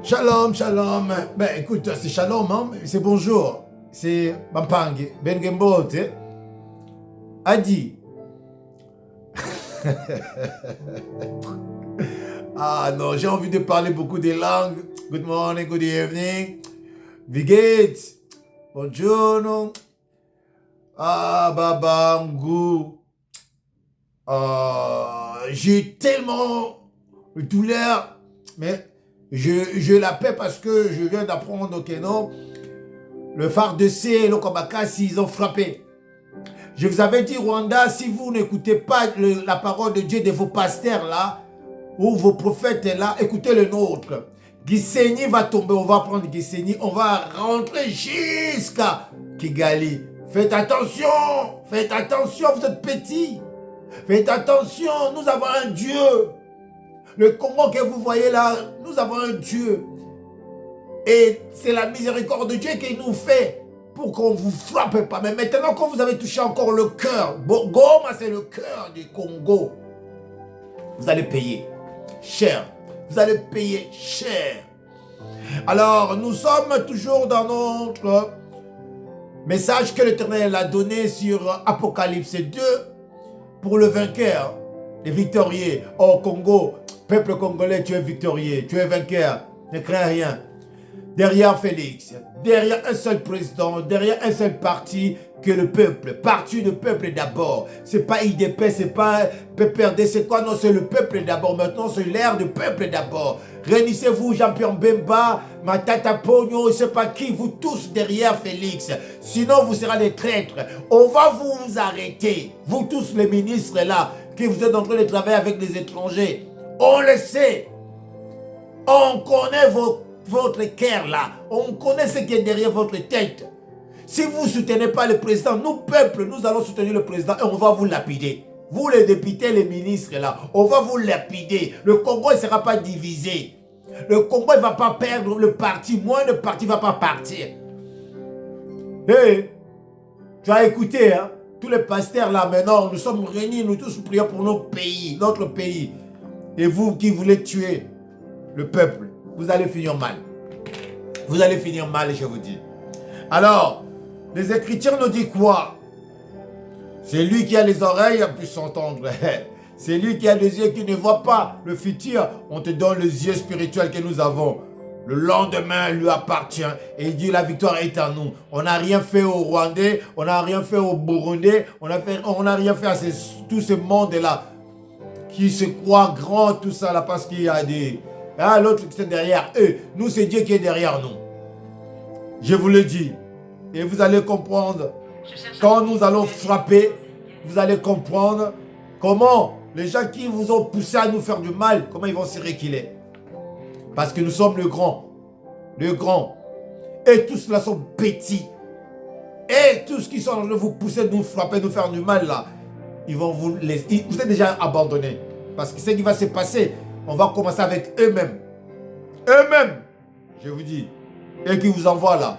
Shalom, shalom. Ben écoute, c'est shalom, hein? C'est bonjour. C'est Bampang, Bengembote. Adi. Ah non, j'ai envie de parler beaucoup des langues. Good morning, good evening. Wie geht's? Buongiorno. Ah, babangu. J'ai tellement de douleur, mais je la paie parce que je viens d'apprendre que non, le FARDC et le Kabakasi, ils ont frappé. Je vous avais dit, Rwanda, si vous n'écoutez pas la parole de Dieu de vos pasteurs là, ou vos prophètes là, écoutez le nôtre. Gisenyi va tomber, on va prendre Gisenyi, on va rentrer jusqu'à Kigali. Faites attention, vous êtes petits. Faites attention, nous avons un Dieu. Le Congo que vous voyez là, nous avons un Dieu. Et c'est la miséricorde de Dieu qui nous fait pour qu'on ne vous frappe pas. Mais maintenant, quand vous avez touché encore le cœur, Goma, c'est le cœur du Congo, vous allez payer cher. Vous allez payer cher. Alors, nous sommes toujours dans notre message que l'Éternel a donné sur Apocalypse 2 pour le vainqueur, les victorieux. Oh Congo, peuple congolais, tu es victorieux, tu es vainqueur, ne crains rien. Derrière Félix, derrière un seul président, derrière un seul parti, que le peuple, parti du peuple d'abord. C'est pas IDP, c'est pas PPRD, c'est quoi? Non, c'est le peuple d'abord. Maintenant, c'est l'ère du peuple d'abord. Réunissez-vous, Jean-Pierre Mbemba, Matata Pogno, je sais pas qui, vous tous derrière Félix. Sinon, vous serez des traîtres. On va vous arrêter. Vous tous les ministres là, qui vous êtes en train de travailler avec les étrangers. On le sait. On connaît votre cœur là. On connaît ce qui est derrière votre tête. Si vous ne soutenez pas le président, nous, peuple, nous allons soutenir le président et on va vous lapider. Vous, les députés, les ministres, là, on va vous lapider. Le Congo ne sera pas divisé. Le Congo ne va pas perdre le parti. Moi, le parti ne va pas partir. Hey, tu as écouté, hein? Tous les pasteurs, là, maintenant, nous sommes réunis, nous tous prions pour notre pays. Et vous qui voulez tuer le peuple, vous allez finir mal. Vous allez finir mal, je vous dis. Alors, les Écritures nous disent quoi? C'est lui qui a les oreilles puisse s'entendre. C'est lui qui a les yeux qui ne voient pas le futur. On te donne les yeux spirituels que nous avons. Le lendemain lui appartient. Et il dit la victoire est à nous. On n'a rien fait aux Rwandais. On n'a rien fait aux Burundais. On n'a rien fait à tout ce monde-là. Qui se croit grand, tout ça là. Parce qu'il y a des... Ah, l'autre qui est derrière eux. Nous, c'est Dieu qui est derrière nous. Je vous le dis. Et vous allez comprendre, quand nous allons frapper, vous allez comprendre comment les gens qui vous ont poussé à nous faire du mal, comment ils vont se réquiler. Parce que nous sommes le grand. Le grand. Et tous là sont petits. Et tous qui sont en train de vous pousser, de nous frapper, de nous faire du mal là, ils vont vous laisser. Vous êtes déjà abandonnés. Parce que ce qui va se passer, on va commencer avec eux-mêmes. Eux-mêmes, je vous dis. Et qui vous envoient là.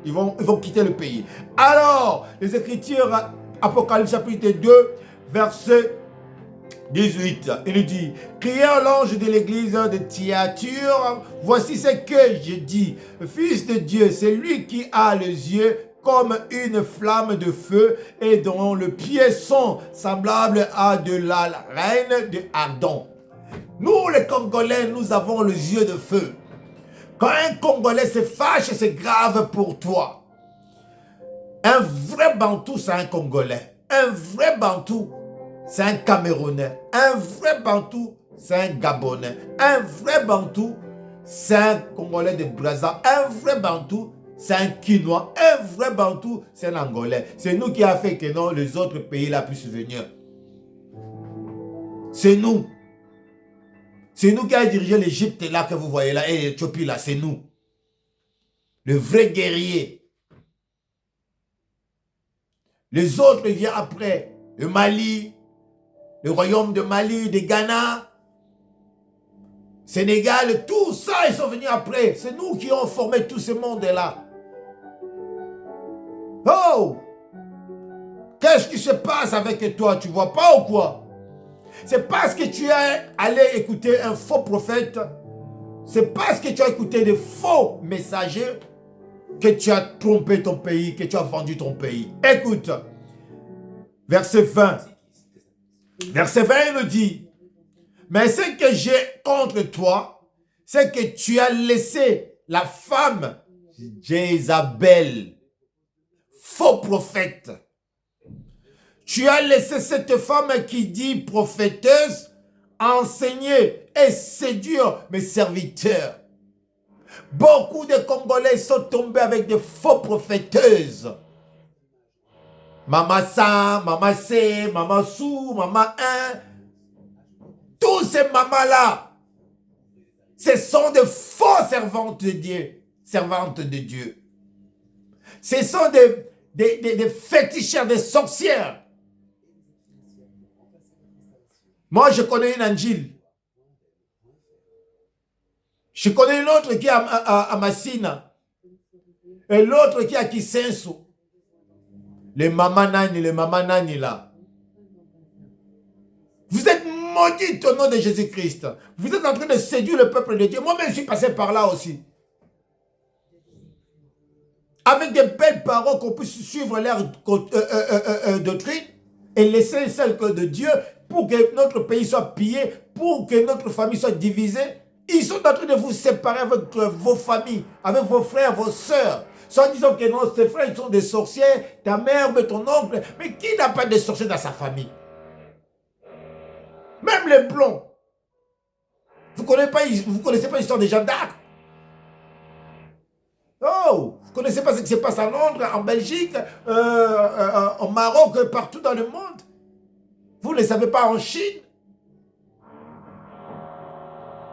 Ils vont quitter le pays. Alors, les Écritures, Apocalypse chapitre 2, verset 18, il nous dit, criez à l'ange de l'église de Thyatire, voici ce que je dis, Fils de Dieu, c'est lui qui a les yeux comme une flamme de feu et dont le pied sont semblables à de la reine de Ardon. Nous, les Congolais, nous avons les yeux de feu. Quand un Congolais se fâche, c'est grave pour toi. Un vrai Bantou, c'est un Congolais. Un vrai Bantou, c'est un Camerounais. Un vrai Bantou, c'est un Gabonais. Un vrai Bantou, c'est un Congolais de Brazza. Un vrai Bantou, c'est un Quinois. Un vrai Bantou, c'est un Angolais. C'est nous qui avons fait que non, les autres pays là puissent venir. C'est nous. C'est nous qui avons dirigé l'Égypte là que vous voyez là et l'Éthiopie là, c'est nous. Le vrai guerrier. Les autres viennent après. Le Mali, le royaume de Mali, de Ghana, Sénégal, tout ça, ils sont venus après. C'est nous qui avons formé tout ce monde-là. Oh! Qu'est-ce qui se passe avec toi? Tu vois pas ou quoi? C'est parce que tu es allé écouter un faux prophète. C'est parce que tu as écouté de faux messagers que tu as trompé ton pays, que tu as vendu ton pays. Écoute, verset 20. Verset 20, il me dit, mais ce que j'ai contre toi, c'est que tu as laissé la femme Jézabel, faux prophète. Tu as laissé cette femme qui dit prophéteuse enseigner et séduire mes serviteurs. Beaucoup de Congolais sont tombés avec des faux prophéteuses. Maman Sa, Maman C, Maman Sou, Maman 1. Tous ces mamans-là, ce sont de faux servantes de Dieu. Servantes de Dieu. Ce sont des féticheurs, des sorcières. Moi, je connais une Angile. Je connais une autre qui est à Massina. Et l'autre qui est à Kisensu. Les mamanani là. Vous êtes maudits au nom de Jésus-Christ. Vous êtes en train de séduire le peuple de Dieu. Moi-même, je suis passé par là aussi. Avec des belles paroles qu'on puisse suivre leur doctrine et laisser celle de Dieu pour que notre pays soit pillé, pour que notre famille soit divisée. Ils sont en train de vous séparer avec vos familles, avec vos frères, vos sœurs. Sans disant que non, ces frères, ils sont des sorciers, ta mère, mais ton oncle. Mais qui n'a pas de sorciers dans sa famille? Même les blonds. Vous ne connaissez pas l'histoire des Jeanne d'Arc? Oh, vous ne connaissez pas ce qui se passe à Londres, en Belgique, au Maroc, partout dans le monde? Vous ne le savez pas en Chine?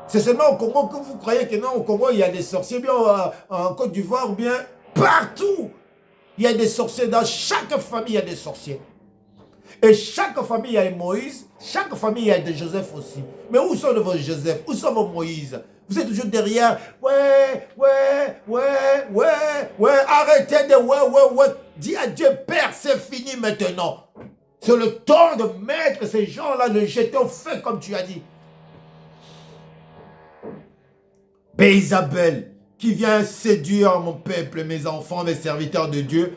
C'est seulement au Congo que vous croyez que non, au Congo, il y a des sorciers, bien en Côte d'Ivoire, ou bien partout. Il y a des sorciers, dans chaque famille, il y a des sorciers. Et chaque famille, il y a Moïse, chaque famille, il y a des Joseph aussi. Mais où sont vos Joseph? Où sont vos Moïse? Vous êtes toujours derrière. Ouais, arrêtez de ouais. Dis à Dieu, Père, c'est fini maintenant. C'est le temps de mettre ces gens-là, de jeter au feu, comme tu as dit. Isabelle, qui vient séduire mon peuple, mes enfants, mes serviteurs de Dieu,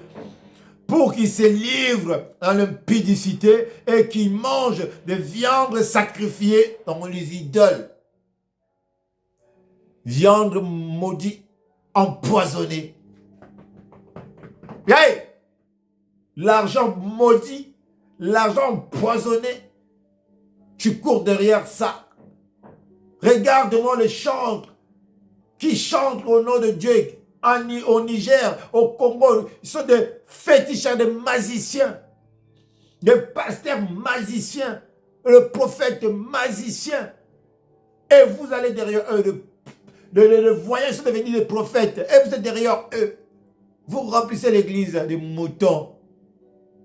pour qu'ils se livrent à l'impudicité et qu'ils mangent de viande sacrifiée dans les idoles. Viande maudite, empoisonnée. Hey! L'argent maudit, l'argent empoisonné, tu cours derrière ça. Regarde-moi les chantres qui chantent au nom de Dieu au Niger, au Congo. Ils sont des féticheurs, des magiciens, des pasteurs magiciens, le prophète magicien. Et vous allez derrière eux. Les voyants sont devenus des prophètes. Et vous êtes derrière eux. Vous remplissez l'église des moutons.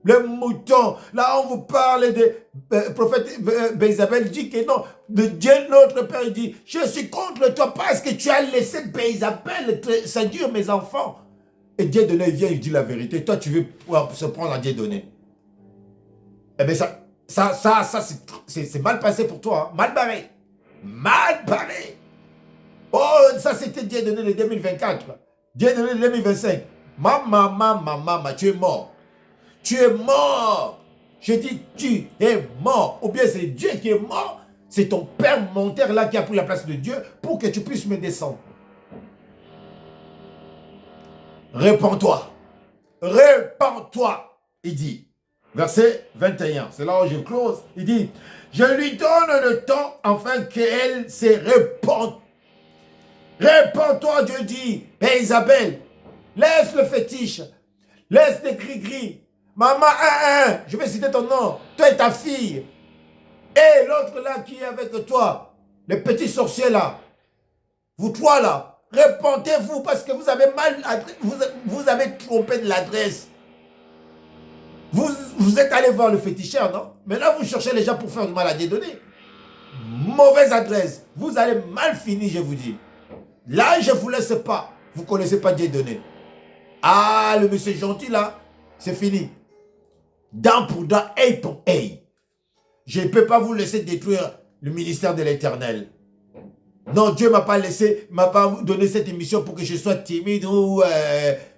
Le mouton, là on vous parle de prophète Isabelle, dit que non, de Dieu notre Père, il dit, je suis contre toi parce que tu as laissé Isabelle séduire mes enfants. Et Dieu donné vient, il dit la vérité. Toi tu veux se prendre à Dieu donné. Eh bien ça c'est mal passé pour toi, hein? Mal barré. Mal barré. Oh, ça c'était Dieu donné le 2024. Dieu donné le 2025. Maman, tu es mort. Tu es mort. Je dis, tu es mort. Ou bien c'est Dieu qui est mort. C'est ton Père monteur là qui a pris la place de Dieu pour que tu puisses me descendre. Répands-toi. Répands-toi. Il dit, verset 21. C'est là où je close. Il dit, je lui donne le temps afin qu'elle se répande. Répands-toi, Dieu dit. Et Isabelle, laisse le fétiche. Laisse les gris-gris. Maman, je vais citer ton nom. Toi et ta fille. Et l'autre là qui est avec toi. Le petit sorcier là. Vous trois là. Répentez-vous parce que vous avez mal. Vous avez trompé de l'adresse. Vous êtes allé voir le féticheur, non? Mais là, vous cherchez les gens pour faire du mal à Dieudonné. Mauvaise adresse. Vous allez mal finir, je vous dis. Là, je ne vous laisse pas. Vous ne connaissez pas Dieudonné. Ah, le monsieur gentil là, c'est fini. Dent pour dent, œil pour œil. Je ne peux pas vous laisser détruire le ministère de l'Éternel. Non, Dieu ne m'a pas laissé, m'a pas donné cette émission pour que je sois timide ou...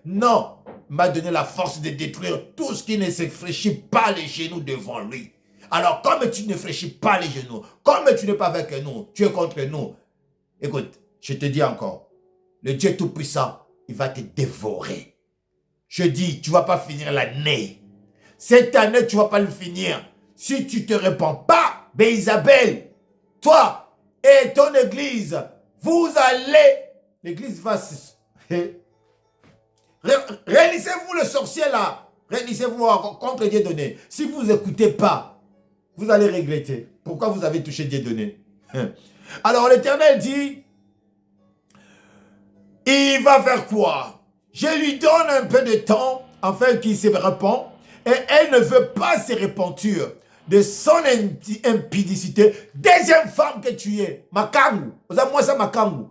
non, m'a donné la force de détruire tout ce qui ne se fléchit pas les genoux devant lui. Alors, comme tu ne fléchis pas les genoux, comme tu n'es pas avec nous, tu es contre nous. Écoute, je te dis encore, le Dieu Tout-Puissant, il va te dévorer. Je dis, tu ne vas pas finir l'année. Cette année, tu ne vas pas le finir. Si tu ne te répands pas, ben Isabelle, toi et ton église, vous allez... L'église va se... Réunissez-vous le sorcier là. Réunissez-vous contre Dieudonné. Si vous n'écoutez pas, vous allez regretter. Pourquoi vous avez touché Dieudonné? Alors l'Éternel dit, il va faire quoi? Je lui donne un peu de temps afin qu'il se répand. Et elle ne veut pas se repentir de son impudicité. Deuxième femme que tu es, Makangu. Moi, ça Makangu.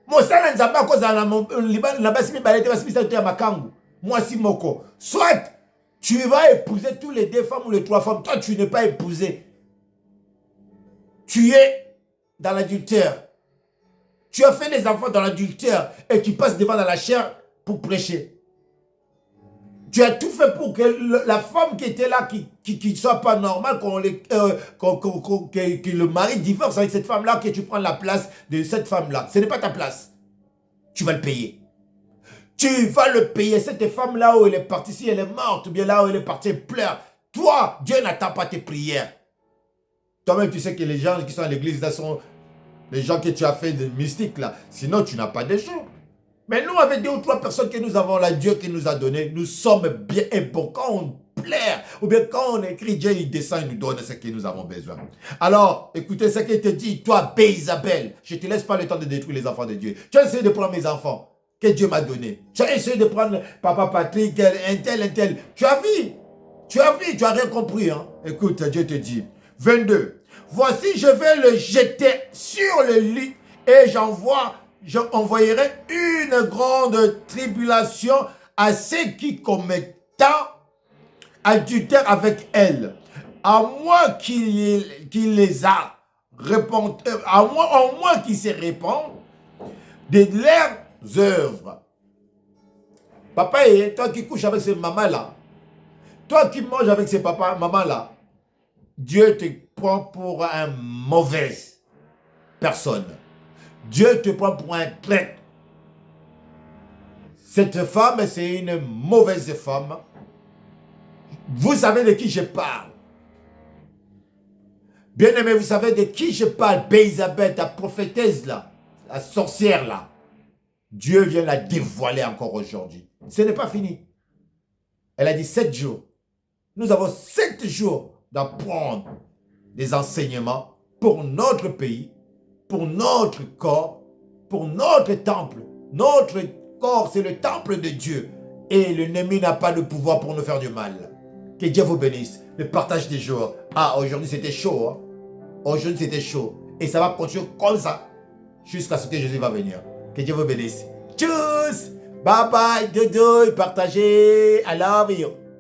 Moi, ça n'a pas cause de Makangu. Moi, si Moko. Soit tu vas épouser tous les 2 femmes ou les 3 femmes. Toi, tu n'es pas épousé. Tu es dans l'adultère. Tu as fait des enfants dans l'adultère et tu passes devant dans la chair pour prêcher. Tu as tout fait pour que la femme qui était là, qui ne soit pas normale, que le mari divorce avec cette femme-là, que tu prends la place de cette femme-là. Ce n'est pas ta place. Tu vas le payer. Tu vas le payer. Cette femme-là où elle est partie, si elle est morte, ou bien là où elle est partie, elle pleure. Toi, Dieu n'attend pas tes prières. Toi-même, tu sais que les gens qui sont à l'église, là, sont les gens que tu as fait de mystique, là. Sinon, tu n'as pas de gens. Mais nous, avec 2 ou 3 personnes que nous avons là, Dieu qui nous a donné, nous sommes bien et bons. Quand on plaire, ou bien quand on écrit, Dieu, il descend, il nous donne ce que nous avons besoin. Alors, écoutez ce qu'il te dit, toi, Isabelle, je ne te laisse pas le temps de détruire les enfants de Dieu. Tu as essayé de prendre mes enfants que Dieu m'a donnés. Tu as essayé de prendre papa Patrick, un tel. Tu as vu, tu as rien compris. Hein? Écoute, Dieu te dit, 22, voici, je vais le jeter sur le lit et j'envoyerai une grande tribulation à ceux qui commettent adultère avec elle, à moins qu'il les a répandus, au moins qu'ils se répandent de leurs œuvres. Papa, toi qui couches avec ces mamans-là, toi qui manges avec ces mamans-là, Dieu te prend pour une mauvaise personne. Dieu te prend pour un traître. Cette femme, c'est une mauvaise femme. Vous savez de qui je parle. Bien-aimé, vous savez de qui je parle. Isabelle, ta prophétesse là, la sorcière là. Dieu vient la dévoiler encore aujourd'hui. Ce n'est pas fini. Elle a dit 7 jours. Nous avons 7 jours d'apprendre des enseignements pour notre pays, pour notre corps, pour notre temple. Notre corps, c'est le temple de Dieu. Et l'ennemi n'a pas de pouvoir pour nous faire du mal. Que Dieu vous bénisse. Le partage des jours. Ah, aujourd'hui c'était chaud. Hein? Aujourd'hui c'était chaud. Et ça va continuer comme ça jusqu'à ce que Jésus va venir. Que Dieu vous bénisse. Tchuss. Bye bye. Doudou. Partagez. I love you.